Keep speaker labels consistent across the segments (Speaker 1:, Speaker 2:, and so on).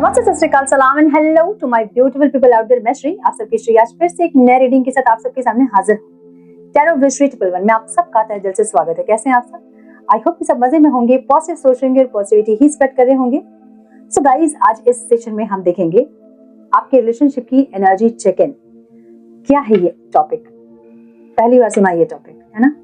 Speaker 1: नमस्ते, सत श्री अकाल, सलाम and hello to my beautiful people out there. मैं श्री आप सबकी श्री आज फिर से एक नए रीडिंग के साथ आप सबके सामने हाजिर हूं। टैरो विश ट्रिपल वन में आप सबका तहे दिल से स्वागत है। कैसे हैं आप सब? आई होप कि सब मजे में होंगे, पॉजिटिव सोच रहे होंगे और पॉजिटिविटी ही स्प्रेड कर रहे होंगे। सो गाइस, आज इस सेशन में हम देखेंगे आपके रिलेशनशिप की एनर्जी चेक इन। क्या है ये टॉपिक? पहली बार सुना ये टॉपिक, है ना?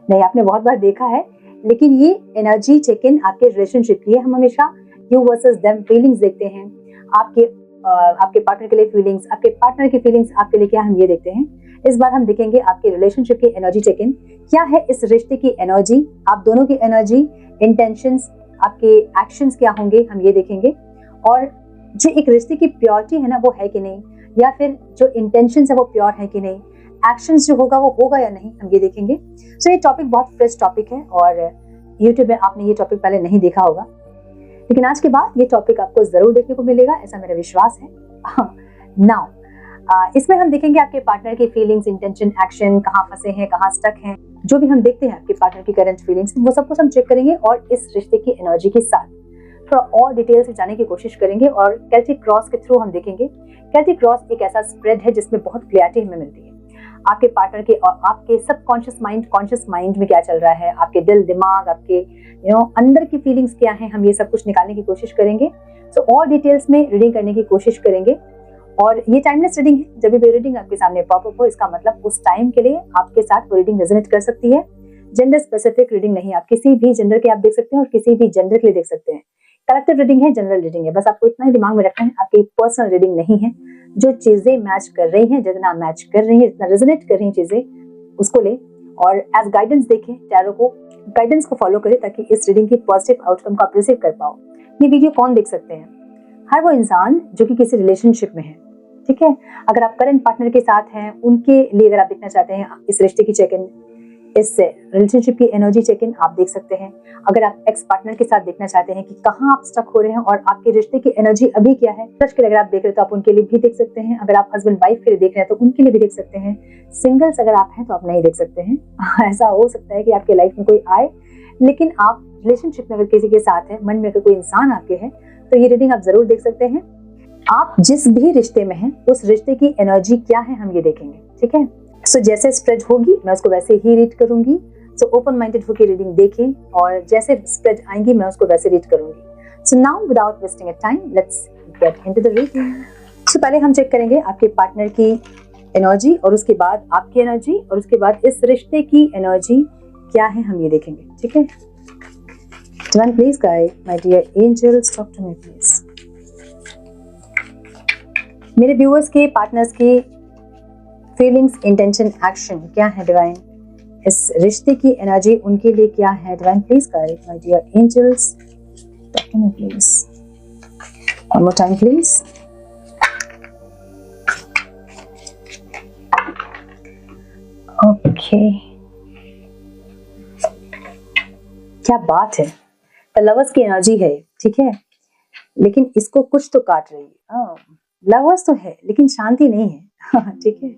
Speaker 1: नहीं, आपने बहुत बार देखा है, लेकिन ये एनर्जी चेक इन आपके रिलेशनशिप की है। हम हमेशा यू वर्सेस देम फीलिंग्स देखते हैं, आपके पार्टनर के लिए फीलिंग्स, आपके पार्टनर की फीलिंग्स आपके लिए क्या, हम ये देखते हैं। इस बार हम देखेंगे आपके रिलेशनशिप की एनर्जी चेक इन। क्या है इस रिश्ते की एनर्जी, आप दोनों की एनर्जी, इंटेंशंस, आपके एक्शंस क्या होंगे, हम ये देखेंगे। और जो एक रिश्ते की प्योरिटी है ना, वो है कि नहीं, या फिर जो इंटेंशंस है वो प्योर है कि नहीं, एक्शंस जो होगा वो होगा या नहीं, हम ये देखेंगे। सो ये टॉपिक बहुत फ्रेश टॉपिक है और यूट्यूब में आपने ये टॉपिक पहले नहीं देखा होगा, लेकिन आज के बाद ये टॉपिक आपको जरूर देखने को मिलेगा, ऐसा मेरा विश्वास है। नाउ इसमें हम देखेंगे आपके पार्टनर की फीलिंग्स, इंटेंशन, एक्शन, कहाँ फंसे हैं, कहाँ स्टक हैं, जो भी हम देखते हैं आपके पार्टनर की करंट फीलिंग्स, वो सब कुछ हम चेक करेंगे और इस रिश्ते की एनर्जी के साथ थोड़ा और डिटेल से जाने की कोशिश करेंगे। और कैल्टिक क्रॉस के थ्रू हम देखेंगे। कैल्टिक क्रॉस एक ऐसा स्प्रेड है जिसमें बहुत क्लैरिटी हमें मिलती है आपके पार्टनर के और आपके सबकॉन्शियस माइंड, कॉन्शियस माइंड में क्या चल रहा है, आपके दिल दिमाग, आपके अंदर की फीलिंग्स क्या हैं, हम ये सब कुछ निकालने की कोशिश करेंगे। सो और डिटेल्स में रीडिंग करने की कोशिश करेंगे। और ये टाइमलेस रीडिंग है, जब भी रीडिंग आपके सामने पॉपअप हो, इसका मतलब उस टाइम के लिए आपके साथ वो रीडिंग रेजोनेट कर सकती है। जेंडर स्पेसिफिक रीडिंग नहीं, आप किसी भी जेंडर के आप देख सकते हैं और किसी भी जेंडर के लिए देख सकते हैं। कलेक्टिव रीडिंग है, जनरल रीडिंग है, बस आपको इतना ही दिमाग में रखना है, आपकी पर्सनल रीडिंग नहीं है। जो चीजें मैच कर रही हैं, जितना मैच कर रही है, जितना रेजोनेट कर रही हैं चीजें, उसको ले और एज गाइडेंस देखें, टैरो को गाइडेंस को फॉलो करें ताकि इस रीडिंग की पॉजिटिव आउटकम को आप रिसीव कर पाओ। ये वीडियो कौन देख सकते हैं? हर वो इंसान जो कि किसी रिलेशनशिप में है, ठीक है। अगर आप करंट पार्टनर के साथ हैं, उनके लिए अगर आप देखना चाहते हैं इस रिश्ते की चेक इन, इस रिलेशनशिप की एनर्जी चेक इन, आप देख सकते हैं। अगर आप एक्स पार्टनर के साथ देखना चाहते हैं कि कहाँ आप स्टक हो रहे हैं और आपके रिश्ते की एनर्जी अभी क्या है, क्रश के लिए अगर आप देख रहे हैं तो आप उनके लिए भी देख सकते हैं। अगर आप हस्बैंड वाइफ के लिए देख रहे हैं तो उनके लिए भी देख सकते हैं। सिंगल्स अगर आप हैं तो आप नहीं देख सकते हैं। ऐसा हो सकता है कि आपके लाइफ में कोई आए, लेकिन आप रिलेशनशिप में अगर किसी के साथ है, मन में अगर कोई इंसान आपके है, तो ये रीडिंग आप जरूर देख सकते हैं। आप जिस भी रिश्ते में हैं, उस रिश्ते की एनर्जी क्या है, हम ये देखेंगे, ठीक है। सो जैसे स्प्रेड होगी मैं उसको वैसे ही रीड करूंगी। सो ओपन माइंडेड होकर रीडिंग देखें और जैसे स्प्रेड आएंगी मैं उसको वैसे रीड करूंगी। So now without wasting time, let's get into the reading. So पहले हम चेक करेंगे आपके पार्टनर की एनर्जी और उसके बाद आपकी एनर्जी और उसके बाद इस रिश्ते की एनर्जी क्या है, हम ये देखेंगे, ठीक है। Divine please guide my dear angels, talk to me please। मेरे व्यूअर्स के, पार्टनर्स की फीलिंग्स, इंटेंशन, एक्शन क्या है डिवाइन, इस रिश्ते की एनर्जी उनके लिए क्या है। Divine please guide my dear angels, talk to me please. One more time please. Okay, क्या बात है। द लवर्स की एनर्जी है, ठीक है, लेकिन इसको कुछ तो काट रही है। लवर्स तो है लेकिन शांति नहीं है। ठीक है,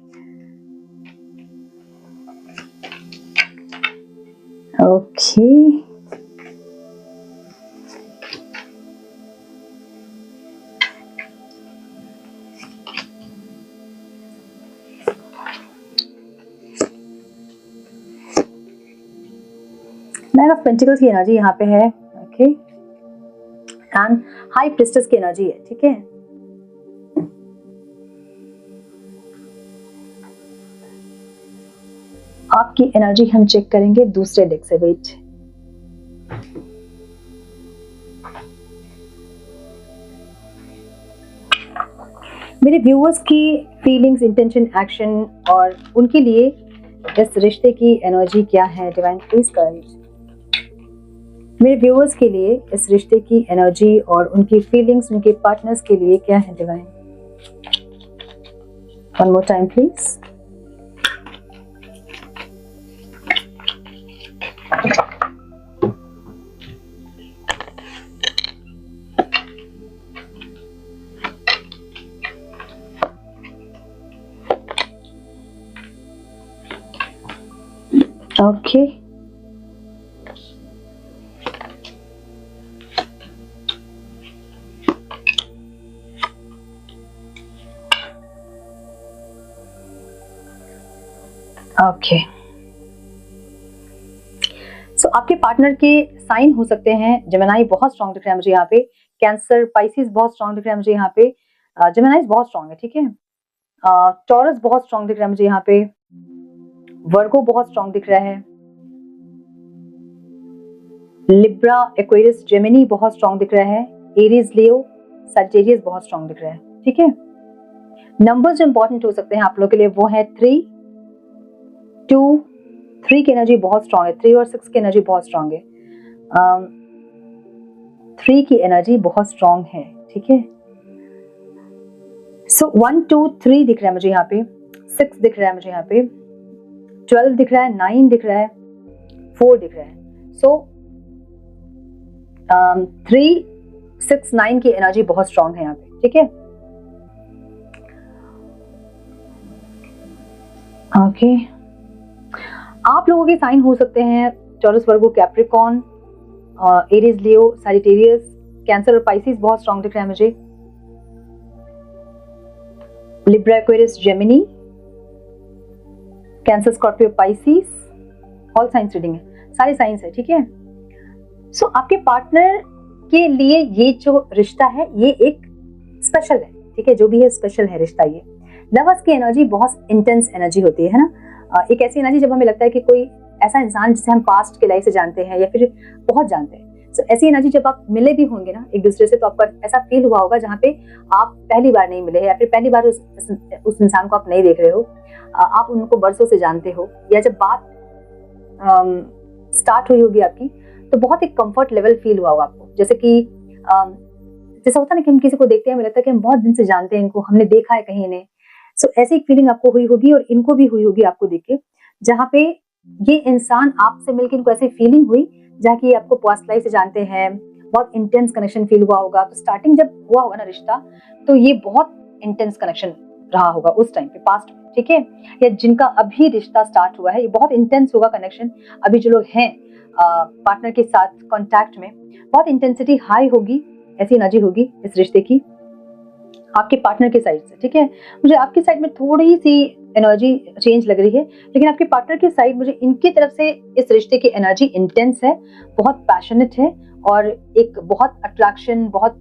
Speaker 1: ओके। मैन ऑफ पेंटिकल्स की एनर्जी यहाँ पे है, ओके, एंड हाई प्रिस्टेस की एनर्जी है, ठीक है। आपकी एनर्जी हम चेक करेंगे दूसरे डेक से। वेट, मेरे व्यूअर्स की फीलिंग्स, इंटेंशन, एक्शन और उनके लिए इस रिश्ते की एनर्जी क्या है। डिवाइन प्लीज गाइड मेरे व्यूअर्स के लिए इस रिश्ते की एनर्जी और उनकी फीलिंग्स, उनके पार्टनर्स के लिए क्या है। Divine, one more time please. Okay, okay, so आपके पार्टनर के साइन हो सकते हैं, जेमिनी बहुत स्ट्रॉन्ग दिख रहा है मुझे यहाँ पे, कैंसर, पाइसिस बहुत स्ट्रॉन्ग दिख रहा है मुझे यहाँ पे, जेमिनी बहुत स्ट्रॉन्ग है, ठीक है, टॉरस बहुत स्ट्रॉन्ग दिख रहा है मुझे यहाँ पे, वर्गो बहुत स्ट्रॉन्ग दिख रहा है, लिब्रा, एक्वेरियस, जेमिनी बहुत स्ट्रॉन्ग दिख रहा है, एरीज, लियो, सजिटेरियस बहुत स्ट्रॉन्ग दिख रहा है, ठीक है। नंबर्स जो इंपॉर्टेंट हो सकते हैं आप लोगों के लिए वो है 3, 2, 3 की एनर्जी बहुत स्ट्रॉन्ग है, 3 और 6 की एनर्जी बहुत स्ट्रॉन्ग है, 3 की एनर्जी बहुत स्ट्रॉन्ग है, ठीक है। सो 1, 2, 3 दिख रहा है मुझे यहाँ पे, 6 दिख रहा है मुझे यहाँ पे, 12 दिख रहा है, 9 दिख रहा है, 4 दिख रहा है। सो 3, 6, 9 की एनर्जी बहुत स्ट्रॉन्ग है यहाँ पे, ठीक है। ओके, आप लोगों के साइन हो सकते हैं टॉरस, वर्गो, कैप्रिकॉर्न, एरीज, लियो, सजिटेरियस, कैंसर और पाइसिस बहुत स्ट्रॉन्ग दिख रहा है मुझे, Libra, Aquarius, Gemini, cancer, Scorpio, Pisces, all science reading है, सारे साइंस है, ठीक है। सो आपके पार्टनर के लिए ये जो रिश्ता है ये एक स्पेशल है, ठीक है, जो भी है स्पेशल है रिश्ता ये। लवर्स की एनर्जी बहुत इंटेंस एनर्जी होती है ना, एक ऐसी एनर्जी जब हमें लगता है कि कोई ऐसा इंसान जिसे हम पास्ट के लाइफ से जानते हैं या फिर बहुत जानते हैं, सो ऐसी एनर्जी जब आप मिले भी होंगे ना एक दूसरे से, तो आपका ऐसा फील हुआ होगा जहाँ पे आप पहली बार नहीं मिले या फिर पहली बार उस इंसान को आप नहीं देख रहे हो, आप उनको बरसों से जानते हो, या जब बात स्टार्ट हुई होगी आपकी तो बहुत एक कंफर्ट लेवल फील हुआ होगा आपको, जैसे कि जैसा होता है ना कि हम किसी को देखते हैं, हमें लगता है कि हम बहुत दिन से जानते हैं इनको, हमने देखा है कहीं इन्हें। सो ऐसी एक फीलिंग आपको हुई होगी और इनको भी हुई होगी आपको देख के, जहाँ पे ये इंसान आपसे मिलकर इनको ऐसी फीलिंग हुई जहाँ की आपको पास्ट लाइफ से जानते हैं, बहुत इंटेंस कनेक्शन फील हुआ होगा। तो स्टार्टिंग जब हुआ होगा ना रिश्ता, तो ये बहुत इंटेंस कनेक्शन रहा होगा उस टाइम पे पास्ट में, ठीक है। या जिनका अभी रिश्ता स्टार्ट हुआ है ये बहुत इंटेंस होगा कनेक्शन, अभी जो लोग हैं पार्टनर के साथ कांटेक्ट में, बहुत इंटेंसिटी हाई होगी, ऐसी एनर्जी होगी इस रिश्ते की आपके पार्टनर के साइड से, ठीक है। मुझे आपकी साइड में थोड़ी सी एनर्जी चेंज लग रही है, लेकिन आपके पार्टनर की साइड मुझे इनकी तरफ से इस रिश्ते की एनर्जी इंटेंस है, बहुत पैशनेट है और एक बहुत अट्रैक्शन, बहुत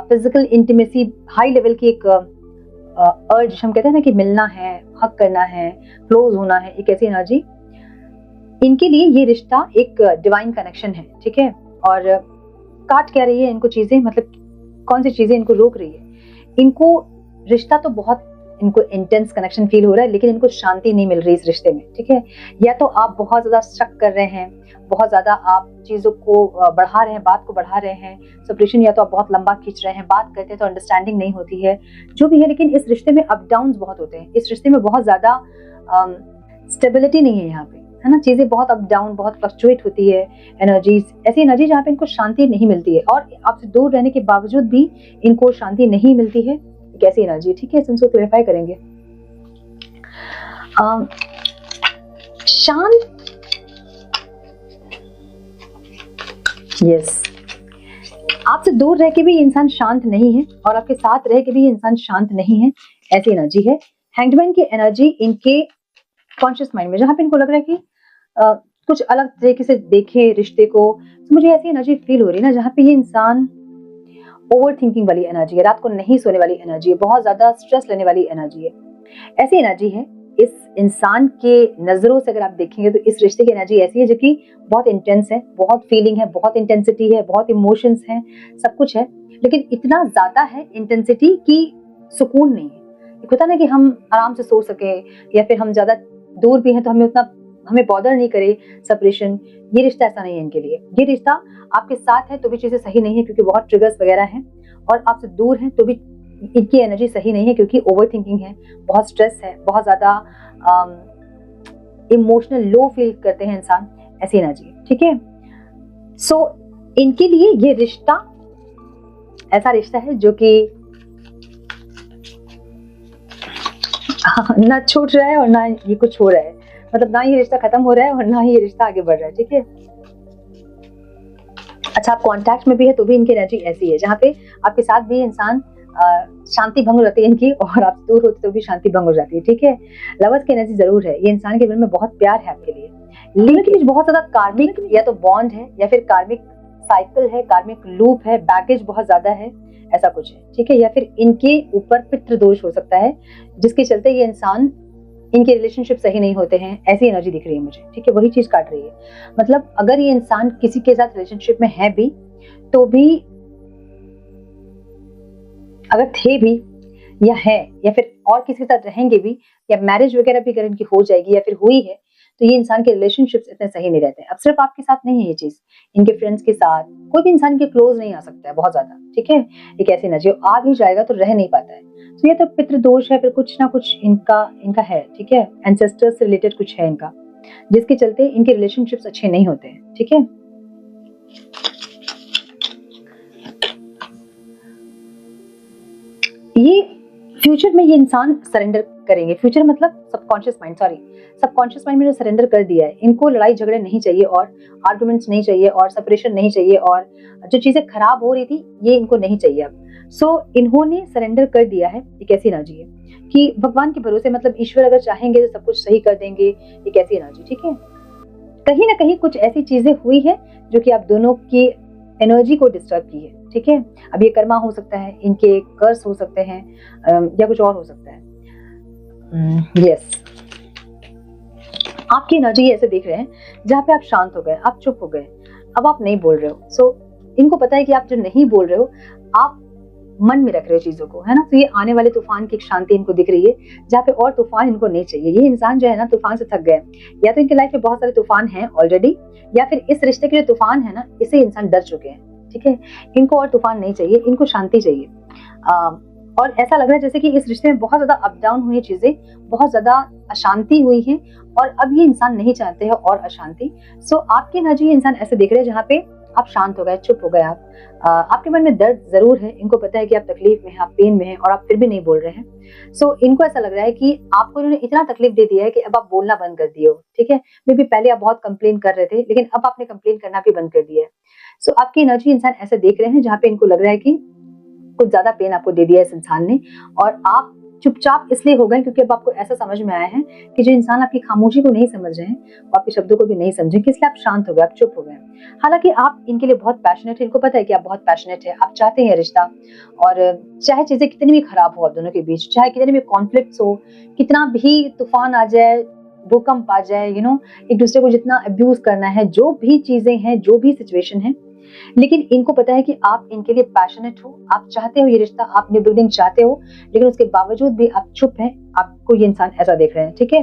Speaker 1: फिजिकल इंटीमेसी, हाई लेवल की एक अर्ज, हम कहते हैं ना कि मिलना है, हक करना है, क्लोज होना है, एक ऐसी एनर्जी इनके लिए ये रिश्ता एक डिवाइन कनेक्शन है, ठीक है। और काट क्या रही है इनको चीजें, मतलब कौन सी चीजें इनको रोक रही है, इनको रिश्ता तो बहुत इनको इंटेंस कनेक्शन फील हो रहा है, लेकिन इनको शांति नहीं मिल रही इस रिश्ते में, ठीक है। या तो आप बहुत ज्यादा शक कर रहे हैं, बहुत ज्यादा आप चीजों को बढ़ा रहे हैं, बात को बढ़ा रहे हैं, सेपरेशन, या तो आप बहुत लंबा खींच रहे हैं, बात करते हैं तो अंडरस्टैंडिंग नहीं होती है, जो भी है। लेकिन इस रिश्ते में अप डाउन बहुत होते हैं, इस रिश्ते में बहुत ज्यादा स्टेबिलिटी नहीं है यहाँ पे, है ना, चीजें बहुत अप डाउन, बहुत फ्लक्चुएट होती है एनर्जीज, ऐसी एनर्जी जहाँ पे इनको शांति नहीं मिलती है और आपसे दूर रहने के बावजूद भी इनको शांति नहीं मिलती है, कैसी एनर्जी, ठीक है। इसको क्लेरिफाई करेंगे। शांत, यस, आपसे दूर रह के भी इंसान शांत नहीं है और आपके साथ रह के भी इंसान शांत नहीं है, ऐसी एनर्जी है। हैंगमैन की एनर्जी इनके कॉन्शियस माइंड में, जहाँ पे इनको लग रहा है कि कुछ अलग तरीके से देखे रिश्ते को, तो मुझे ऐसी एनर्जी फील हो रही है ना, जहाँ पे ये इंसान ओवर थिंकिंग वाली एनर्जी है, रात को नहीं सोने वाली एनर्जी है, बहुत ज्यादा स्ट्रेस लेने वाली एनर्जी है, ऐसी एनर्जी है इस इंसान के नजरों से अगर आप देखेंगे तो इस रिश्ते की एनर्जी ऐसी है जो कि बहुत इंटेंस है, बहुत फीलिंग है, बहुत इंटेंसिटी है, बहुत इमोशंस हैं, सब कुछ है, लेकिन इतना ज्यादा है इंटेंसिटी की सुकून नहीं है। एक होता ना कि हम आराम से सो सके, या फिर हम ज्यादा दूर भी हैं तो हमें बॉदर नहीं करे सेपरेशन, ये रिश्ता ऐसा नहीं है इनके लिए। ये रिश्ता आपके साथ है तो भी चीजें सही नहीं है क्योंकि बहुत ट्रिगर्स वगैरह हैं, और आपसे दूर हैं तो भी इनकी एनर्जी सही नहीं है क्योंकि ओवर थिंकिंग है, बहुत स्ट्रेस है, बहुत ज्यादा इमोशनल लो फील करते हैं इंसान, ऐसी एनर्जी, ठीक है। सो इनके लिए ये रिश्ता ऐसा रिश्ता है जो कि ना छूट रहा है और ना ये कुछ हो रहा है, मतलब ना ये रिश्ता खत्म हो रहा है और ना ही ये रिश्ता आगे बढ़ रहा है, ठीक है। अच्छा, आप कांटेक्ट में भी है तो भी इनकी एनर्जी ऐसी है, जहाँ पे आपके साथ भी इंसान शांति भंग हो जाती है इनकी, और आप दूर होते तो भी शांति भंग हो जाती है, ठीक है। लवर्स की एनर्जी जरूर है, ये इंसान के दिल में बहुत प्यार है आपके लिए, लेकिन बहुत ज्यादा कार्मिक या तो बॉन्ड है या फिर कार्मिक साइकिल है, कार्मिक लूप है, बैगेज बहुत ज्यादा है, ऐसा कुछ है, ठीक है। या फिर इनके ऊपर पितृ दोष हो सकता है, जिसके चलते ये इंसान, इनके रिलेशनशिप सही नहीं होते हैं, ऐसी एनर्जी दिख रही है मुझे, ठीक है। वही चीज काट रही है, मतलब अगर ये इंसान किसी के साथ रिलेशनशिप में है भी, तो भी अगर थे भी या है, या फिर और किसी के साथ रहेंगे भी, या मैरिज वगैरह भी अगर इनकी हो जाएगी या फिर हुई है, तो ये इंसान के रिलेशनशिप्स इतने सही नहीं रहते। अब सिर्फ आपके साथ नहीं है ये चीज, इनके फ्रेंड्स के साथ, कोई भी इंसान के क्लोज नहीं आ सकता है बहुत ज्यादा, ठीक है। एक ऐसी एनर्जी आ भी जाएगा तो रह नहीं पाता है, तो ये तो पितृ दोष है, फिर कुछ ना कुछ इनका है, ठीक है। एंसेस्टर्स से रिलेटेड कुछ है इनका, जिसके चलते इनके रिलेशनशिप्स अच्छे नहीं होते हैं, ठीक है। ये फ्यूचर में ये इंसान सरेंडर करेंगे, फ्यूचर मतलब सबकॉन्शियस माइंड, सबकॉन्शियस माइंड में जो सरेंडर कर दिया है, इनको लड़ाई झगड़े नहीं चाहिए और आर्गुमेंट्स नहीं चाहिए और सेपरेशन नहीं चाहिए, और जो चीजें खराब हो रही थी ये इनको नहीं चाहिए अब। सो इन्होंने सरेंडर कर दिया है। एक ऐसी एनर्जी है कि भगवान के भरोसे, मतलब ईश्वर अगर चाहेंगे तो सब कुछ सही कर देंगे, एक ऐसी एनर्जी, ठीक है। कहीं ना कहीं कुछ ऐसी चीजें हुई है जो कि आप दोनों की एनर्जी को डिस्टर्ब की है, ठीक है। अब ये कर्मा हो सकता है, इनके कर्स हो सकते हैं, या कुछ और हो सकता है। यस, आपकी एनर्जी ऐसे देख रहे हैं जहाँ पे आप शांत हो गए, आप चुप हो गए, अब आप नहीं बोल रहे हो। सो इनको पता है कि आप जो नहीं बोल रहे हो, आप मन में रख रहे हो चीजों को, है ना। तो ये आने वाले तूफान की एक शांति इनको दिख रही है, जहाँ पे और तूफान इनको नहीं चाहिए। ये इंसान जो है ना, तूफान से थक गए, या तो इनके लाइफ में बहुत सारे तूफान हैं ऑलरेडी, या फिर इस रिश्ते के जो तूफान है ना, इससे इंसान डर चुके हैं, ठीक है। इनको और तूफान नहीं चाहिए, इनको शांति चाहिए। और ऐसा लग रहा है जैसे कि इस रिश्ते में बहुत ज्यादा अप डाउन हुई चीजें, बहुत ज्यादा अशांति हुई है, और अब ये इंसान नहीं चाहते हैं और अशांति। सो आपकी एनर्जी ये इंसान ऐसे देख रहे हैं जहाँ पे आप शांत हो गए, चुप हो गए, आपके मन में दर्द जरूर है, इनको पता है कि आप तकलीफ में हैं, आप पेन में हैं, और आप फिर भी नहीं बोल रहे हैं। सो इनको ऐसा लग रहा है कि आपको इन्होंने इतना तकलीफ दे दिया है कि अब आप बोलना बंद कर दिए हो, ठीक है। मे बी पहले आप बहुत कंप्लेन कर रहे थे, लेकिन अब आपने कंप्लेन करना भी बंद कर दिया है। सो आपकी एनर्जी इंसान ऐसे देख रहे हैं जहाँ पे इनको लग रहा है कि कुछ ज्यादा पेन आपको दे दिया इस इंसान ने, और आप चुपचाप इसलिए हो गए क्योंकि अब आपको ऐसा समझ में आया है कि जो इंसान आपकी खामोशी को नहीं समझ रहे हैं, वो आपके शब्दों को भी नहीं समझे, कि इसलिए आप शांत हो गए, आप चुप हो गए। हालांकि आप इनके लिए बहुत पैशनेट है, इनको पता है कि आप बहुत पैशनेट है, आप चाहते हैं रिश्ता, और चाहे चीजें कितनी भी खराब हो आप दोनों के बीच, चाहे कितने भी कॉन्फ्लिक्ट्स हो, कितना भी तूफान आ जाए, भूकंप आ जाए, एक दूसरे को जितना अब्यूज करना है, जो भी चीजें हैं, जो भी सिचुएशन है, लेकिन इनको पता है कि आप इनके लिए पैशनेट हो, आप चाहते हो ये रिश्ता, आप न्यू बिल्डिंग चाहते हो, लेकिन उसके बावजूद भी आप चुप हैं। आपको ये इंसान ऐसा देख रहे हैं, ठीक है।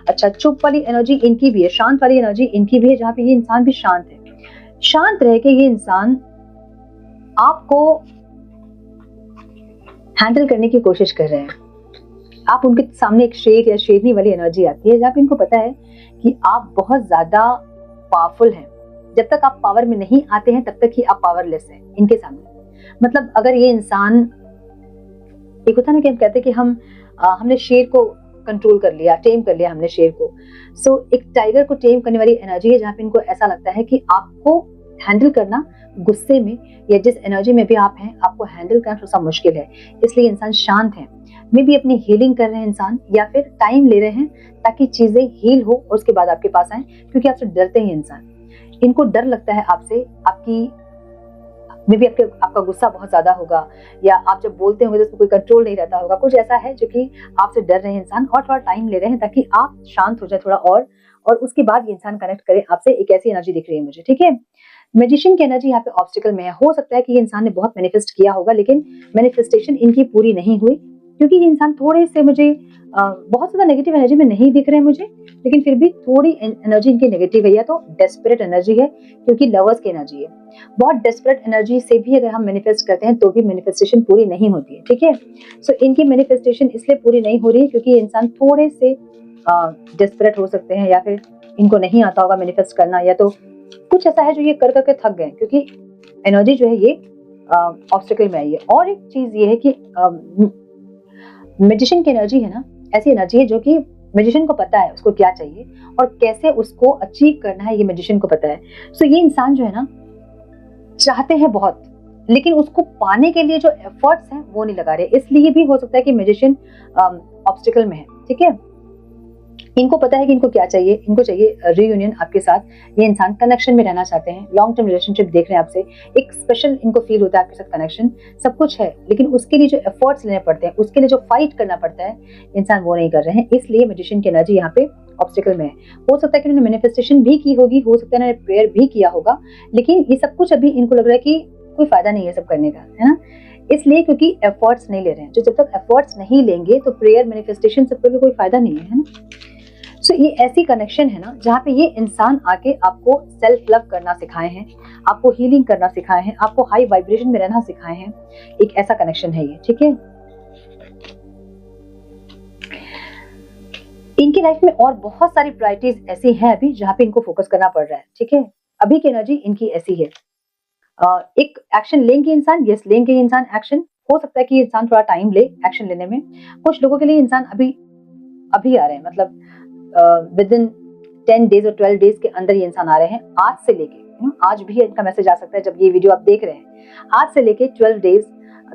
Speaker 1: अच्छा, चुप वाली एनर्जी इनकी भी है, शांत वाली एनर्जी इनकी भी है, जहाँ पे ये इंसान भी शांत है। शांत रह के ये इंसान आपको हैंडल करने की कोशिश कर रहे हैं। आप उनके सामने एक शेर या शेरनी वाली एनर्जी आती है, जहाँ पे इनको पता है कि आप बहुत ज्यादा पावरफुल हैं। जब तक आप पावर में नहीं आते हैं तब तक ही आप पावरलेस हैं इनके सामने। मतलब अगर ये इंसान, एक होता ना कि हम कहते हैं कि हमने शेर को कंट्रोल कर लिया, टेम कर लिया हमने शेर को। सो एक टाइगर को टेम करने वाली एनर्जी है, जहाँ पे इनको ऐसा लगता है कि आपको हैंडल करना गुस्से में या जिस एनर्जी में भी आप हैं, आपको हैंडल करना थोड़ा सा मुश्किल है, इसलिए इंसान शांत है। मे भी अपनी हीलिंग कर रहे हैं इंसान, या फिर टाइम ले रहे हैं ताकि चीजें हील हो और उसके बाद आपके पास आए, क्योंकि आपसे डरते हैं इंसान। इनको डर लगता है आपसे, मे बी आपका गुस्सा बहुत ज्यादा होगा, या आप जब बोलते होंगे तो उसमें कोई कंट्रोल नहीं रहता होगा, कुछ ऐसा है जो कि आपसे डर रहे हैं इंसान, और थोड़ा टाइम ले रहे हैं ताकि आप शांत हो जाए थोड़ा, और उसके बाद ये इंसान कनेक्ट करे आपसे। एक ऐसी एनर्जी दिख रही है मुझे, ठीक है। मैजिशियन की एनर्जी यहाँ पे ऑब्स्टिकल में है। हो सकता है कि ये इंसान ने बहुत मैनिफेस्ट किया होगा, लेकिन मैनिफेस्टेशन इनकी पूरी नहीं हुई, क्योंकि ये इंसान थोड़े से मुझे बहुत ज्यादा नेगेटिव एनर्जी में नहीं दिख रहे हैं मुझे, लेकिन फिर भी थोड़ी एनर्जी इनकी नेगेटिव है, या तो डेस्परेट एनर्जी है, क्योंकि लवर्स की एनर्जी है। बहुत डेस्परेट एनर्जी से भी अगर हम मैनिफेस्ट करते हैं तो भी मैनिफेस्टेशन पूरी नहीं होती है, ठीक है। सो इनकी मैनिफेस्टेशन इसलिए पूरी नहीं हो रही है क्योंकि ये इंसान थोड़े से डेस्परेट हो सकते हैं, या फिर इनको नहीं आता होगा मैनिफेस्ट करना, या तो कुछ ऐसा है जो ये कर करके थक गए, क्योंकि एनर्जी जो है ये ऑब्स्टिकल में आई है। और एक चीज ये है कि मैजिशियन की एनर्जी है ना, ऐसी एनर्जी है जो कि मैजिशियन को पता है उसको क्या चाहिए और कैसे उसको अचीव करना है, ये मैजिशियन को पता है। सो ये इंसान जो है ना, चाहते हैं बहुत लेकिन उसको पाने के लिए जो एफर्ट्स हैं वो नहीं लगा रहे, इसलिए भी हो सकता है कि मैजिशियन ऑब्स्टिकल में है। ठीक है, इनको पता है कि इनको क्या चाहिए, इनको चाहिए रीयूनियन आपके साथ, ये इंसान कनेक्शन में रहना चाहते हैं, लॉन्ग टर्म रिलेशनशिप देख रहे हैं आपसे, एक स्पेशल इनको फील होता है आपके साथ कनेक्शन, सब कुछ है, लेकिन उसके लिए जो एफर्ट्स लेने पड़ते हैं, उसके लिए जो फाइट करना पड़ता है, इंसान वो नहीं कर रहे हैं, इसलिए मैजिशियन की एनर्जी यहाँ पे ऑब्स्टिकल में है। हो सकता है कि उन्होंने मैनिफेस्टेशन भी की होगी, हो सकता है उन्होंने प्रेयर भी किया होगा, लेकिन ये सब कुछ अभी इनको लग रहा है कि कोई फायदा नहीं है सब करने का, है ना, इसलिए क्योंकि एफर्ट्स नहीं ले रहे हैं। जो जब तक एफर्ट्स नहीं लेंगे तो प्रेयर मैनिफेस्टेशन सब पे भी कोई फायदा नहीं है ना। सो ये ऐसी कनेक्शन है ना जहाँ पे ये इंसान आके आपको सेल्फ लव करना सिखाए हैं, आपको हीलिंग करना सिखाए हैं, आपको हाई वाइब्रेशन में रहना सिखाए हैं, एक ऐसा कनेक्शन है ये। ठीक है, इनकी लाइफ में और बहुत सारी प्रायोरिटीज ऐसी हैं अभी जहाँ पे इनको फोकस करना पड़ रहा है। ठीक है, अभी की एनर्जी इनकी ऐसी है, एक एक्शन लेंगे इंसान, यस लेंगे इंसान एक्शन, हो सकता है कि इंसान थोड़ा टाइम ले एक्शन लेने में। कुछ लोगों के लिए इंसान अभी आ रहे हैं, मतलब विद इन 10 डेज और 12 डेज के अंदर ये इंसान आ रहे हैं, आज से लेके, आज भी इनका मैसेज आ सकता है जब ये वीडियो आप देख रहे हैं, आज से लेके 12 डेज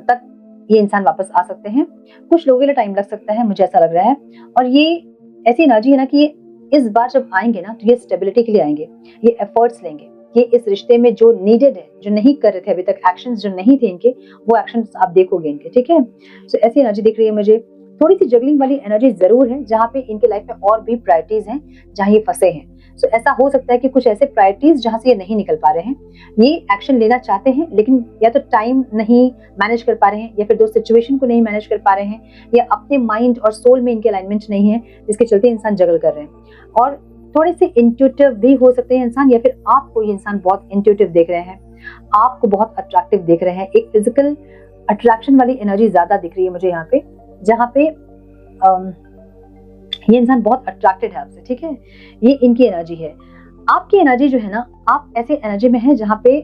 Speaker 1: तक ये इंसान वापस आ सकते हैं। कुछ लोगों के लिए टाइम लग सकता है, मुझे ऐसा लग रहा है, और ये ऐसी एनर्जी है ना कि इस बार जब आएंगे ना तो ये स्टेबिलिटी के लिए आएंगे, ये एफर्ट्स लेंगे, ये इस रिश्ते में जो नीडेड है, जो नहीं कर रहे थे अभी तक, एक्शंस जो नहीं थे इनके, वो एक्शंस आप देखोगे इनके। ठीक है, तो ऐसी एनर्जी दिख रही है मुझे। थोड़ी सी जगलिंग वाली एनर्जी जरूर है जहाँ पे इनके लाइफ में और भी प्रायोरिटीज हैं जहाँ ये फंसे हैं। सो ऐसा हो सकता है कि कुछ ऐसे प्रायोरिटीज जहाँ से ये नहीं निकल पा रहे हैं, ये एक्शन लेना चाहते हैं लेकिन या तो टाइम नहीं मैनेज कर पा रहे हैं, या फिर दो सिचुएशन को नहीं मैनेज कर पा रहे हैं, या अपने माइंड और सोल में इनके अलाइनमेंट नहीं है, जिसके चलते इंसान जगल कर रहे हैं। और थोड़े से इंट्यूटिव भी हो सकते हैं इंसान, या फिर आपको ये इंसान बहुत इंट्यूटिव देख रहे हैं, आपको बहुत अट्रैक्टिव देख रहे हैं, एक फिजिकल अट्रैक्शन वाली एनर्जी ज्यादा दिख रही है मुझे यहाँ पे, जहाँ पे ये इंसान बहुत अट्रैक्टेड है आपसे। ठीक है, ये इनकी एनर्जी है। आपकी एनर्जी जो है ना, आप ऐसे एनर्जी में है जहाँ पे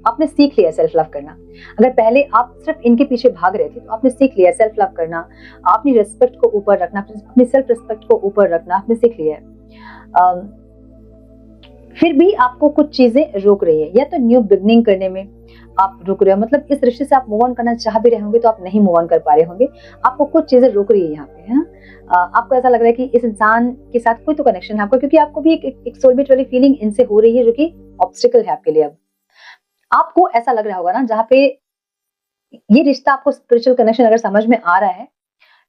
Speaker 1: आपने सीख लिया सेल्फ लव करना। अगर पहले आप सिर्फ इनके पीछे भाग रहे थे तो आपने सीख लिया सेल्फ लव करना, अपनी रिस्पेक्ट को ऊपर रखना, अपनी सेल्फ रिस्पेक्ट को ऊपर रखना आपने सीख लिया है। फिर भी आपको कुछ चीजें रोक रही है, या तो न्यू बिगनिंग करने में आप रुक रहे हो, मतलब इस रिश्ते से आप मूव ऑन करना चाह भी रहे होंगे तो आप नहीं मूव ऑन कर पा रहे होंगे, आपको कुछ चीजें रोक रही है यहाँ पे, है ना। आपको ऐसा लग रहा है कि इस इंसान के साथ कोई तो कनेक्शन है आपको, क्योंकि आपको भी एक सोलमेट वाली फीलिंग इनसे हो रही है जो कि ऑब्स्टिकल है आपके लिए। अब आपको ऐसा लग रहा होगा ना, जहाँ पे ये रिश्ता आपको स्पिरिचुअल कनेक्शन अगर समझ में आ रहा है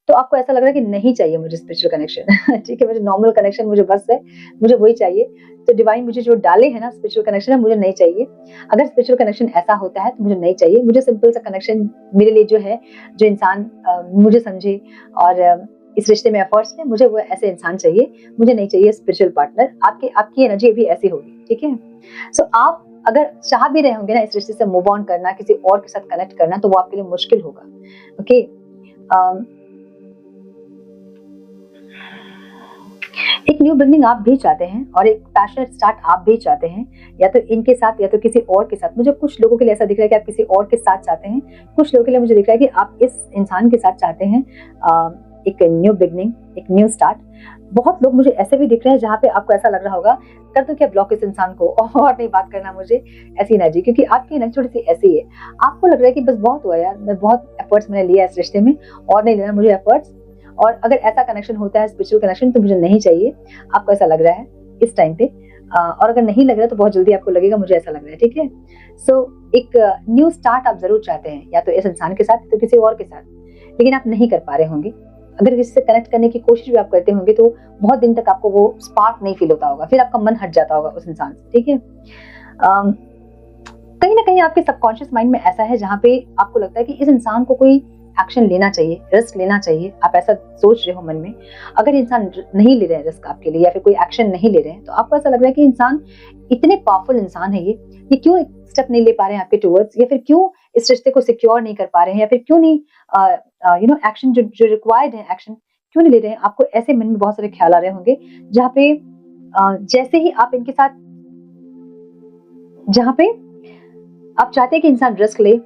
Speaker 1: तो आपको ऐसा लग रहा है कि नहीं चाहिए मुझे स्पिरिचुअल कनेक्शन ठीक है, मुझे नॉर्मल कनेक्शन मुझे बस है, मुझे वही चाहिए। तो डिवाइन मुझे जो डाले है ना स्पिरिचुअल कनेक्शन है, मुझे नहीं चाहिए। अगर स्पिरिचुअल कनेक्शन ऐसा होता है तो मुझे नहीं चाहिए, मुझे सिंपल सा कनेक्शन मेरे लिए जो है, जो इंसान मुझे समझे और इस रिश्ते में एफर्ट्स ले, मुझे वो ऐसे इंसान चाहिए, मुझे नहीं चाहिए स्पिरिचुअल पार्टनर। आपकी एनर्जी भी ऐसी होगी। ठीक है, सो आप अगर चाह भी रहे होंगे ना इस रिश्ते से मूव ऑन करना, किसी और के साथ कनेक्ट करना, तो वो आपके लिए मुश्किल होगा। ओके, एक न्यू बिगनिंग आप भी चाहते हैं और एक पैशनेट स्टार्ट आप भी चाहते हैं, या तो इनके साथ या तो किसी और के साथ। मुझे कुछ लोगों के लिए ऐसा दिख रहा है कि आप किसी और के साथ चाहते हैं, कुछ लोगों के लिए मुझे दिख रहा है कि आप इस इंसान के साथ चाहते हैं एक न्यू बिगनिंग, एक न्यू स्टार्ट। बहुत लोग मुझे ऐसे भी दिख रहे हैं जहाँ पे आपको ऐसा लग रहा होगा कर दो क्या ब्लॉक इस इंसान को और नहीं बात करना मुझे, ऐसी एनर्जी, क्योंकि आपकी एनर्जी थोड़ी सी ऐसी है। आपको लग रहा है कि बस बहुत हुआ यार, मैं बहुत एफर्ट्स मैंने लिया इस रिश्ते में और नहीं लेना मुझे एफर्ट्स, और अगर ऐसा कनेक्शन होता है स्पिरिचुअल कनेक्शन तो मुझे नहीं चाहिए। आपको ऐसा लग रहा है इस टाइम पे, और अगर नहीं लग रहा तो बहुत जल्दी आपको लगेगा मुझे ऐसा लग रहा है। ठीक है, सो एक न्यू स्टार्ट आप जरूर चाहते हैं, या तो इस इंसान के साथ तो किसी और के साथ, लेकिन आप नहीं कर पा रहे होंगे। अगर किसी से कनेक्ट करने की कोशिश भी आप करते होंगे तो बहुत दिन तक आपको वो स्पार्क नहीं फील होता होगा, फिर आपका मन हट जाता होगा उस इंसान से। ठीक है, कहीं ना कहीं आपके सबकॉन्शियस माइंड में ऐसा है जहाँ पे आपको लगता है कि इस इंसान को कोई एक्शन लेना चाहिए, रिस्क लेना चाहिए, आप ऐसा सोच रहे हो मन में। अगर इंसान नहीं ले रहे हैं रिस्क आपके लिए, या फिर कोई एक्शन नहीं ले रहे हैं, तो आपको ऐसा लग रहा है कि इंसान इतने पावरफुल इंसान है, ये क्यों एक स्टेप नहीं ले पा रहे हैं आपके टुवर्ड्स, या फिर क्यों इस रिश्ते को सिक्योर नहीं कर पा रहे हैं, या फिर क्यों नहीं एक्शन जो रिक्वायर्ड है एक्शन क्यों नहीं ले रहे हैं। आपको ऐसे मन में बहुत सारे ख्याल आ रहे होंगे जहाँ पे जैसे ही आप इनके साथ, जहाँ पे आप चाहते हैं कि इंसान रिस्क ले,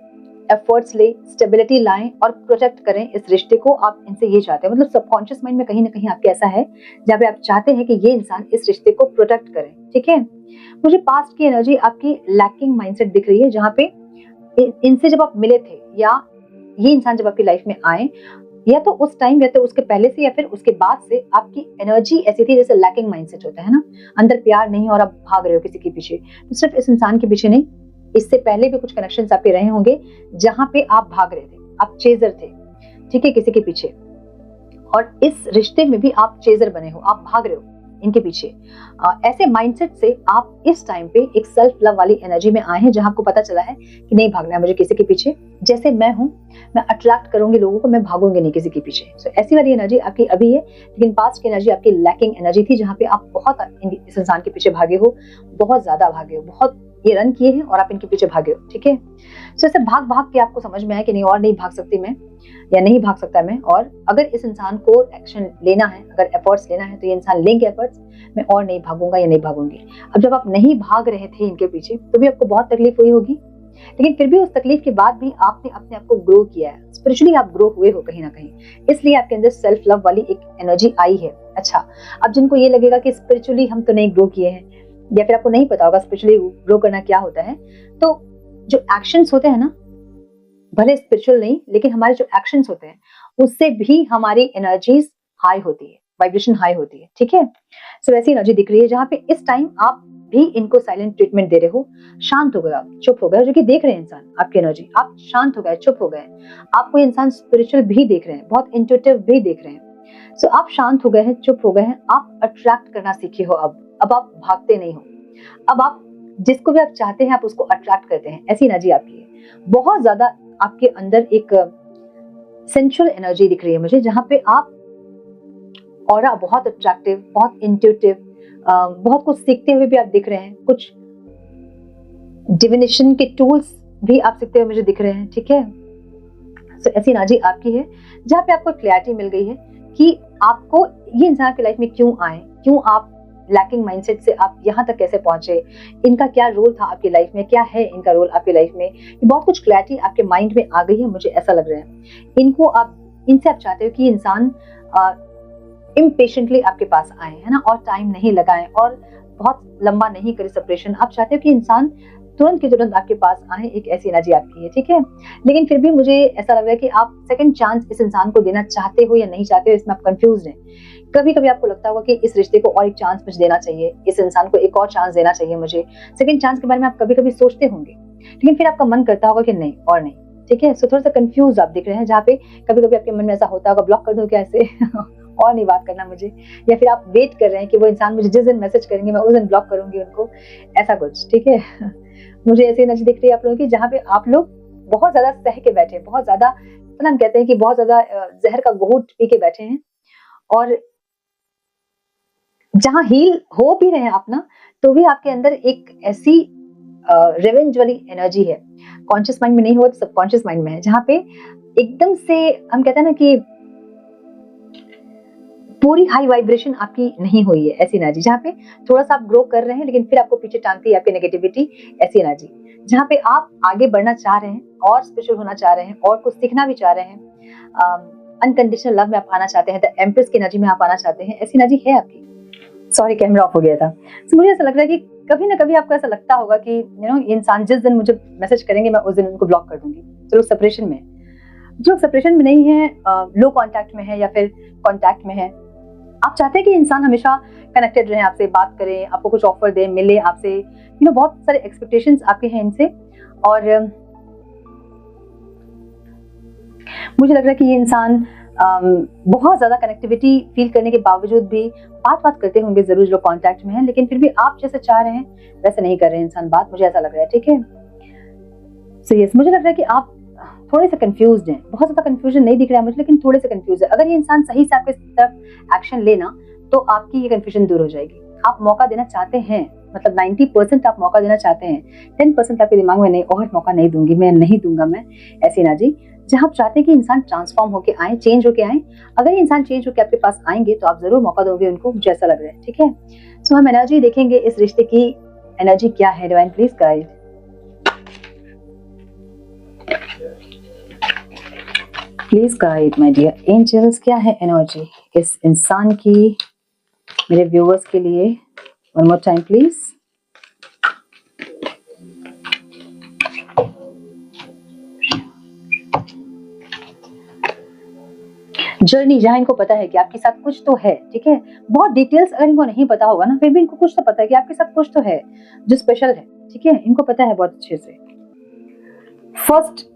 Speaker 1: एफर्ट्स ले, स्टेबिलिटी लाएं और प्रोटेक्ट करें इस रिश्ते को, आप इनसे ये चाहते हैं। मतलब सबकॉन्शियस माइंड में कहीं ना कहीं आपके ऐसा है जहाँ पे आप चाहते हैं कि ये इंसान इस रिश्ते को प्रोटेक्ट करें। ठीक है, मुझे पास्ट की एनर्जी आपकी लैकिंग माइंडसेट दिख रही है, जहाँ पे इनसे जब आप मिले थे, या ये इंसान जब आपकी लाइफ में आए, या तो उस टाइम या तो उसके पहले से या फिर उसके बाद से आपकी एनर्जी ऐसी थी जैसे लैकिंग माइंडसेट होता है ना, अंदर प्यार नहीं और आप भाग रहे हो किसी के पीछे। तो सिर्फ इस इंसान के पीछे नहीं, इससे पहले भी कुछ कनेक्शंस आपके रहे होंगे जहां पे आप भाग रहे थे, आप चेजर थे, ठीक है, किसी के पीछे। और इस रिश्ते में भी आप चेजर बने हो, आप भाग रहे हो इनके पीछे। ऐसे माइंडसेट से आप इस टाइम पे एक सेल्फ लव वाली एनर्जी में आए हैं, जहां आपको पता चला है कि नहीं भागना है मुझे किसी के पीछे, जैसे मैं हूं, मैं अट्रैक्ट करूंगी लोगों को, मैं भागूंगी नहीं किसी के पीछे। So, ऐसी वाली एनर्जी आपकी अभी है, लेकिन पास्ट की एनर्जी आपकी लैकिंग एनर्जी थी, जहां पे आप बहुत इस इंसान के पीछे भागे हो, बहुत ज्यादा भागे हो, बहुत ये रन किए हैं और आप इनके पीछे भागे हो, ठीक है। सो ऐसे भाग भाग के आपको समझ में आया कि नहीं और नहीं भाग सकती मैं, या नहीं भाग सकता मैं, और अगर इस इंसान को एक्शन लेना है, अगर एफर्ट्स लेना है तो ये इंसान लेंगे एफर्ट्स, मैं और नहीं भागूंगा या नहीं भागूंगी। अब जब आप नहीं भाग रहे थे इनके पीछे तो भी आपको बहुत तकलीफ हुई होगी, लेकिन फिर भी उस तकलीफ के बाद भी आपने अपने आप को ग्रो किया है, स्पिरिचुअली आप ग्रो हुए हो कहीं ना कहीं, इसलिए आपके अंदर सेल्फ लव वाली एक एनर्जी आई है। अच्छा, अब जिनको ये लगेगा कि स्पिरिचुअली हम तो नहीं ग्रो किए हैं, या फिर आपको नहीं पता होगा स्पिरिचुअली ग्रो करना क्या होता है, तो जो एक्शंस होते हैं ना, भले स्पिरिचुअल नहीं, लेकिन हमारे जो एक्शंस होते हैं उससे भी हमारी एनर्जीज हाई होती है, वाइब्रेशन हाई होती है, ठीक है। सो वैसी एनर्जी दिख रही है जहां पे इस टाइम आप भी इनको साइलेंट ट्रीटमेंट दे रहे हो, शांत हो गए आप, चुप हो गए, जो कि देख रहे हैं इंसान आपकी एनर्जी, आप शांत हो गए, चुप हो गए, आपको इंसान स्पिरिचुअल भी देख रहे हैं, बहुत इंट्यूटिव भी देख रहे हैं। सो आप शांत हो गए हैं, चुप हो गए हैं, आप अट्रैक्ट करना सीखे हो, अब आप भागते नहीं हो, अब आप जिसको भी आप चाहते हैं आप उसको अट्रैक्ट करते हैं, ऐसी एनर्जी आपकी है। बहुत ज्यादा आपके अंदर एक सेंसुअल एनर्जी दिख रही है मुझे, जहां पे आप ऑरा बहुत अट्रैक्टिव, बहुत इंट्यूटिव, बहुत कुछ सीखते हुए भी आप दिख रहे हैं, कुछ डिविनेशन के टूल्स भी आप सीखते हुए मुझे दिख रहे हैं, ठीक है। So, ऐसी एनर्जी आपकी है जहां पे आपको क्लैरिटी मिल गई है कि आपको ये इंसान की लाइफ में क्यों आए, क्यों आप लैकिंग माइंडसेट से आप यहाँ तक कैसे पहुंचे, इनका क्या रोल था आपकी लाइफ में, क्या है इनका रोल आपकी लाइफ में, ये बहुत कुछ क्लैरिटी आपके माइंड में आ गई है, मुझे ऐसा लग रहा है। इनको आप, इनसे आप चाहते हो कि इंसान इम्पेशेंटली आपके पास आए, है ना, और टाइम नहीं लगाए और बहुत लंबा नहीं करे सेपरेशन, आप चाहते हो कि इंसान तुरंत के तुरंत आपके पास आए, एक ऐसी एनर्जी आपकी है, ठीक है। लेकिन फिर भी मुझे ऐसा लग रहा है कि आप सेकंड चांस इस इंसान को देना चाहते हो या नहीं चाहते हो, इसमें आप कंफ्यूज हैं। कभी कभी आपको लगता होगा कि इस रिश्ते को और एक चांस मुझे देना चाहिए, इस इंसान को एक और चांस देना चाहिए मुझे, सेकंड चांस के बारे में आप कभी कभी सोचते होंगे, लेकिन फिर आपका मन करता होगा कि नहीं और नहीं, ठीक है। सो थोड़ा सा कंफ्यूज आप दिख रहे हैं, जहाँ पे कभी कभी आपके मन में ऐसा होता होगा ब्लॉक कर दो क्या ऐसे और नहीं बात करना मुझे, या फिर आप वेट कर रहे हैं कि वो इंसान मुझे जिस दिन मैसेज करेंगे मैं उस दिन ब्लॉक करूंगी उनको, ऐसा कुछ, ठीक है। मुझे ऐसी एनर्जी दिख रही है आप लोगों की, जहाँ पे आप लोग बहुत ज्यादा सह के बैठे, बहुत ज्यादा, हम कहते हैं कि बहुत ज्यादा जहर का घूंट पी के बैठे हैं, और जहां हील हो भी रहे हैं आप ना, तो भी आपके अंदर एक ऐसी रिवेंज वाली एनर्जी है, कॉन्शियस माइंड में नहीं हुआ तो सबकॉन्शियस माइंड में है, जहां पे एकदम से हम कहते हैं ना कि पूरी हाई वाइब्रेशन आपकी नहीं हुई है, ऐसी एनर्जी जहाँ पे थोड़ा सा आप ग्रो कर रहे हैं लेकिन फिर आपको पीछे टांगती है आपकी नेगेटिविटी, ऐसी एनर्जी जहाँ पे आप आगे बढ़ना चाह रहे हैं और स्पेशल होना चाह रहे हैं और कुछ सीखना भी चाह रहे हैं, अनकंडीशनल लव में आप आना चाहते हैं, द एम्प्रेस की एनर्जी में आप आना चाहते हैं, ऐसी एनर्जी है आपकी। सॉरी कैमरा ऑफ हो गया था। तो मुझे ऐसा लग रहा है कि कभी ना कभी आपको ऐसा लगता होगा कि इंसान जिस दिन मुझे मैसेज करेंगे मैं उस दिन उनको ब्लॉक कर दूंगी। चलो सेपरेशन में, जो सेपरेशन में नहीं है, लो कांटेक्ट में है या फिर कांटेक्ट में है, आप चाहते हैं कि इंसान हमेशा कनेक्टेड रहे, आपसे बात करें, आपको कुछ ऑफर दे, मिले आपसे, बहुत सारे एक्सपेक्टेशंस आपके हैं इनसे, और मुझे लग रहा है कि ये इंसान बहुत ज्यादा कनेक्टिविटी फील करने के बावजूद भी बात करते होंगे जरूर जो कांटेक्ट में है, लेकिन फिर भी आप जैसे चाह रहे हैं वैसे नहीं कर रहे हैं इंसान बात, मुझे ऐसा लग रहा है, ठीक है। सो यस, मुझे लग रहा है कि आप थोड़े से कंफ्यूज्ड हैं, बहुत ज्यादा कंफ्यूजन नहीं दिख रहा है मुझे, लेकिन थोड़े से कंफ्यूज है। अगर ये इंसान सही से आपके तरफ एक्शन लेना तो आपकी ये कंफ्यूजन दूर हो जाएगी। आप मौका देना चाहते हैं, मतलब 90% आप मौका देना चाहते हैं, 10% आपके दिमाग में नहीं, और मौका नहीं दूंगी मैं, नहीं दूंगा मैं, ऐसी एनर्जी जहां आप चाहते हैं कि इंसान ट्रांसफॉर्म होके आए, चेंज होके आए। अगर ये इंसान चेंज होके आपके पास आएंगे तो आप जरूर मौका दोगे उनको, मुझे ऐसा लग रहा है, ठीक है। सो हम एनर्जी देखेंगे, इस रिश्ते की एनर्जी क्या है, divine please guide. Please guide my dear angels, क्या है एनर्जी इस इंसान की मेरे व्यूअर्स के लिए। One more time please. Journey जहाँ इनको पता है कि आपके साथ कुछ तो है, ठीक है। बहुत डिटेल्स अगर इनको नहीं पता होगा ना, फिर भी इनको कुछ तो पता है कि आपके साथ कुछ तो है जो स्पेशल है, ठीक है। इनको पता है बहुत अच्छे से। फर्स्ट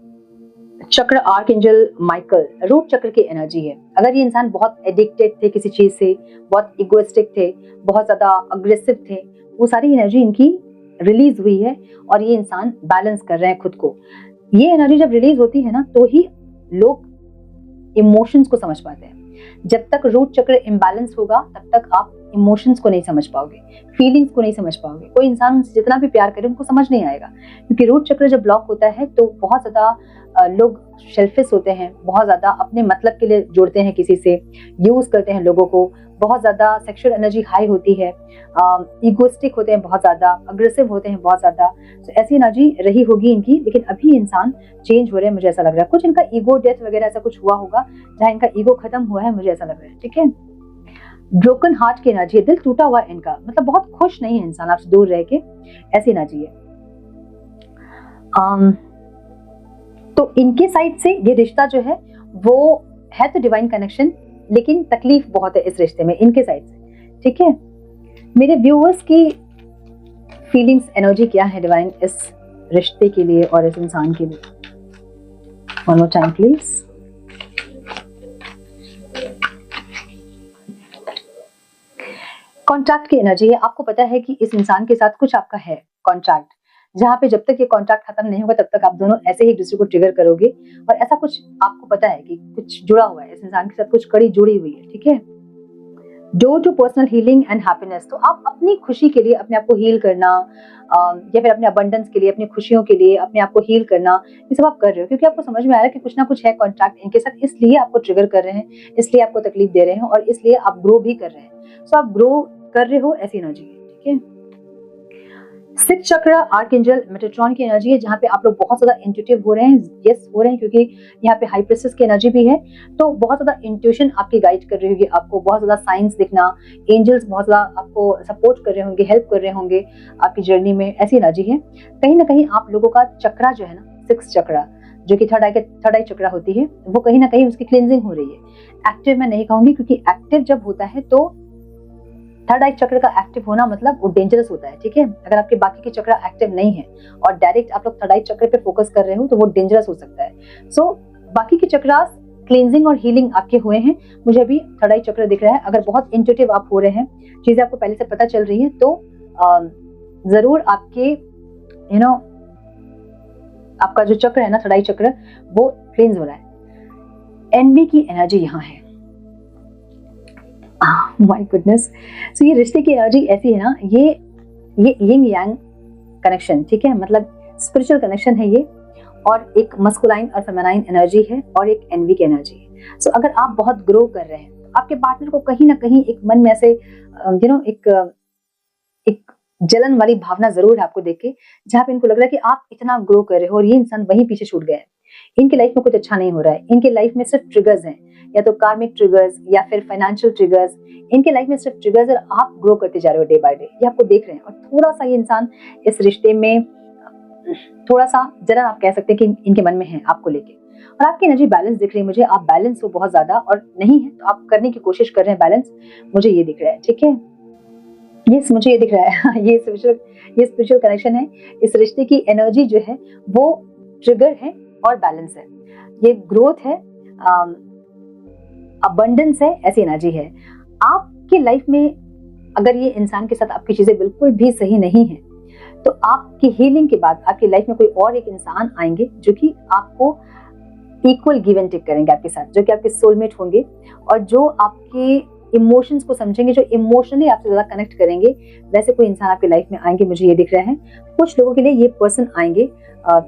Speaker 1: चक्र आर्कएंजल माइकल रूट चक्र की एनर्जी है। अगर ये इंसान बहुत एडिक्टेड थे किसी चीज से, बहुत इगोइस्टिक थे, बहुत ज्यादा अग्रेसिव थे, वो सारी एनर्जी इनकी रिलीज हुई है और ये इंसान बैलेंस कर रहे हैं खुद को। ये एनर्जी जब रिलीज होती है ना, तो ही लोग इमोशंस को समझ पाते हैं। जब तक रूट चक्र इम्बैलेंस होगा तब तक आप इमोशंस को नहीं समझ पाओगे, फीलिंग्स को नहीं समझ पाओगे। कोई इंसान जितना भी प्यार करे उनको समझ नहीं आएगा, क्योंकि रूट चक्र जब ब्लॉक होता है तो बहुत ज्यादा लोग शेल्फिश होते हैं, बहुत ज्यादा अपने मतलब के लिए जुड़ते हैं किसी से, यूज करते हैं लोगों को, बहुत ज्यादा सेक्सुअल एनर्जी हाई होती है, इगोइस्टिक होते हैं, बहुत ज्यादा अग्रेसिव होते हैं, बहुत ज्यादा। तो ऐसी एनर्जी रही होगी इनकी, लेकिन अभी इंसान चेंज हो रहे हैं, मुझे ऐसा लग रहा है। कुछ इनका ईगो डेथ वगैरह ऐसा कुछ हुआ होगा जहाँ इनका ईगो खत्म हुआ है, मुझे ऐसा लग रहा है, ठीक है। ब्रोकन हार्ट की एनर्जी है, दिल टूटा हुआ है इनका, मतलब बहुत खुश नहीं है इंसान आपसे दूर रह के, ऐसी एनर्जी है। तो इनके साइड से ये रिश्ता जो है वो है तो डिवाइन कनेक्शन, लेकिन तकलीफ बहुत है इस रिश्ते में इनके साइड से, ठीक है। मेरे व्यूअर्स की फीलिंग्स एनर्जी क्या है डिवाइन इस रिश्ते के लिए और इस इंसान के लिए? One more time please. Contract की एनर्जी है। आपको पता है कि इस इंसान के साथ कुछ आपका है कॉन्ट्रैक्ट, जहां पे जब तक ये कॉन्ट्रैक्ट खत्म नहीं होगा तब तक आप दोनों ऐसे ही एक दूसरे को ट्रिगर करोगे, और ऐसा कुछ आपको पता है कि कुछ जुड़ा हुआ है इस इंसान के साथ, कुछ कड़ी जुड़ी हुई है, ठीक है। Door to personal healing and happiness, तो आप अपनी खुशी के लिए अपने आप को हील करना, या फिर अपने अबंडेंस के लिए, अपनी खुशियों के लिए अपने आप को हील करना, ये सब आप कर रहे हो क्योंकि आपको समझ में आ रहा है कि कुछ ना कुछ है कॉन्ट्रैक्ट इनके साथ, इसलिए आपको ट्रिगर कर रहे हैं, इसलिए आपको तकलीफ दे रहे हैं, और इसलिए आप ग्रो भी कर रहे हैं। सो आप ग्रो कर रहे हो, ऐसी एनर्जी है, ठीक है। सिक्स चक्र आर्कएंजल मेटाट्रॉन की एनर्जी है, जहाँ पे आप लोग बहुत ज्यादा इंट्यूटिव हो रहे हैं। यस, हो रहे हैं क्योंकि यहाँ पे हाई प्रिस्टेस की एनर्जी भी है, तो बहुत ज्यादा इंट्यूशन आपकी गाइड कर रही होगी, आपको बहुत ज्यादा साइंस दिखना, एंजल्स बहुत ज्यादा आपको सपोर्ट कर रहे होंगे, हेल्प कर रहे होंगे आपकी जर्नी में, ऐसी एनर्जी है। कहीं ना कहीं आप लोगों का चक्रा जो है ना, सिक्स चक्रा जो कि थर्ड आई चक्रा होती है, वो कहीं ना कहीं उसकी क्लींजिंग हो रही है। एक्टिव मैं नहीं कहूंगी, क्योंकि एक्टिव जब होता है तो थर्ड आई चक्र का एक्टिव होना मतलब वो डेंजरस होता है, ठीक है। अगर आपके बाकी के चक्र एक्टिव नहीं है और डायरेक्ट आप लोग थर्ड आई चक्र पे फोकस कर रहे हो तो वो डेंजरस हो सकता है। सो बाकी के चक्रास क्लींजिंग और हीलिंग आपके हुए हैं। मुझे अभी थर्ड आई चक्र दिख रहा है। अगर बहुत इंट्यूटिव आप हो रहे हैं, चीजें आपको पहले से पता चल रही है, तो जरूर आपके आपका जो चक्र है ना, थर्ड आई चक्र, वो क्लींज हो रहा है। एनवी की एनर्जी यहाँ है। My goodness. सो ये रिश्ते की एनर्जी ऐसी है ना, ये यिंग यांग कनेक्शन, ठीक है, मतलब स्पिरिचुअल कनेक्शन है ये, और एक मस्कुलाइन और फेमिनाइन एनर्जी है, और एक एनवी की एनर्जी है। सो अगर आप बहुत ग्रो कर रहे हैं, आपके पार्टनर को कहीं ना कहीं एक मन में ऐसे एक जलन वाली भावना जरूर है आपको देख के, जहाँ पे इनको लग रहा है कि आप इतना ग्रो कर रहे हो और ये इंसान वहीं पीछे छूट गया है। इनकी लाइफ में कुछ अच्छा नहीं हो रहा है। इनके लाइफ में सिर्फ ट्रिगर्स हैं, या तो कार्मिक ट्रिगर्स या फिर फाइनेंशियल ट्रिगर्स। इनके लाइफ में सिर्फ ट्रिगर्स, और आप ग्रो करते जा रहे हो डे बाय डे, ये आपको देख रहे हैं। और थोड़ा सा ये इंसान इस रिश्ते में थोड़ा सा जलन आप कह सकते हैं कि इनके मन में है आपको लेके, और आपकी एनर्जी बैलेंस दिख रही है मुझे। आप बैलेंस हो बहुत ज्यादा, और नहीं है तो आप करने की कोशिश कर रहे हैं बैलेंस, मुझे ये दिख रहा है, ठीक है। यस, मुझे ये दिख रहा है। ये स्पिरिचुअल कनेक्शन है। इस रिश्ते की एनर्जी जो है वो ट्रिगर है और बैलेंस है। ये ग्रोथ है, अबंडेंस है, ऐसी एनर्जी है। आपकी लाइफ में अगर ये इंसान के साथ आपकी चीजें बिल्कुल भी सही नहीं है, तो आपकी हीलिंग के बाद आपकी लाइफ में कोई और एक इंसान आएंगे जो कि आपको इक्वल गिव एंड टेक करेंगे आपके साथ, जो कि आपके सोलमेट होंगे, और जो आपके इमोशंस को समझेंगे, जो इमोशनली आपसे ज्यादा कनेक्ट करेंगे, वैसे कोई इंसान आपकी लाइफ में आएंगे, मुझे ये दिख रहा है। कुछ लोगों के लिए ये पर्सन आएंगे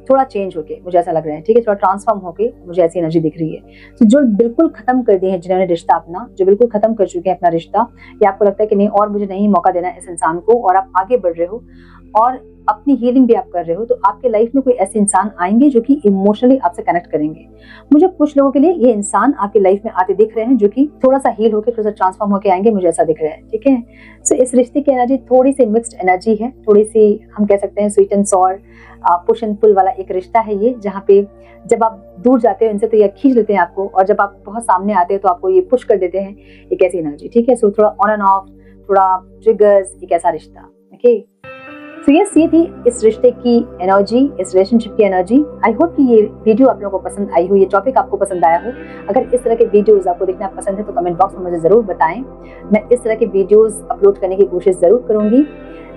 Speaker 1: थोड़ा चेंज होके, मुझे ऐसा लग रहा है, ठीक है, थोड़ा ट्रांसफॉर्म होके, मुझे ऐसी एनर्जी दिख रही है। तो जो बिल्कुल खत्म कर दिए हैं, जिन्होंने रिश्ता अपना, जो बिल्कुल खत्म कर चुके हैं अपना रिश्ता, या आपको लगता है कि नहीं और मुझे नहीं मौका देना इस इंसान को, और आप आगे बढ़ रहे हो और अपनी हीलिंग भी आप कर रहे हो, तो आपके लाइफ में कोई ऐसे इंसान आएंगे जो कि इमोशनली आपसे कनेक्ट करेंगे। मुझे कुछ लोगों के लिए ये इंसान आपकी लाइफ में आते दिख रहे हैं, जो कि थोड़ा सा हील होकर, थोड़ा सा ट्रांसफॉर्म होकर आएंगे, मुझे ऐसा दिख रहा है, ठीक है। सो इस रिश्ते की एनर्जी थोड़ी सी मिक्स्ड एनर्जी है, थोड़ी सी हम कह सकते हैं sweet and sour, push and pull वाला एक रिश्ता है ये, जहाँ पे जब आप दूर जाते हो इनसे तो ये खींच लेते हैं आपको, और जब आप बहुत सामने आते हो तो आपको ये पुश कर देते हैं, एक ऐसी एनर्जी, ठीक है। सो थोड़ा ऑन एंड ऑफ, थोड़ा ट्रिगर्स, एक ऐसा रिश्ता, ओके। सो ये थी इस रिश्ते की एनर्जी, इस रिलेशनशिप की एनर्जी। आई होप कि ये वीडियो आप लोगों को पसंद आई हो, ये टॉपिक आपको पसंद आया हो। अगर इस तरह के वीडियोस आपको देखना पसंद है तो कमेंट बॉक्स में मुझे जरूर बताएं, मैं इस तरह के वीडियोस अपलोड करने की कोशिश जरूर करूंगी।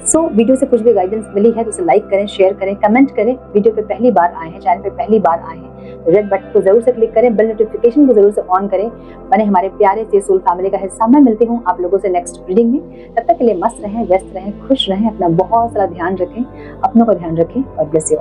Speaker 1: सो वीडियो से कुछ भी गाइडेंस मिली है तो उसे लाइक करें, शेयर करें, कमेंट करें। वीडियो पे पहली बार आए हैं, चैनल पे पहली बार आए हैं तो रेड बटन को जरूर से क्लिक करें, बेल नोटिफिकेशन को जरूर से ऑन करें, बने हमारे प्यारे से सोल फैमिली का हिस्सा। मैं मिलती हूँ आप लोगों से नेक्स्ट रीडिंग में। तब तक के लिए मस्त रहें, व्यस्त रहें, खुश रहें, अपना बहुत सारा ध्यान रखें, अपनों का ध्यान रखें और ब्लेस यू।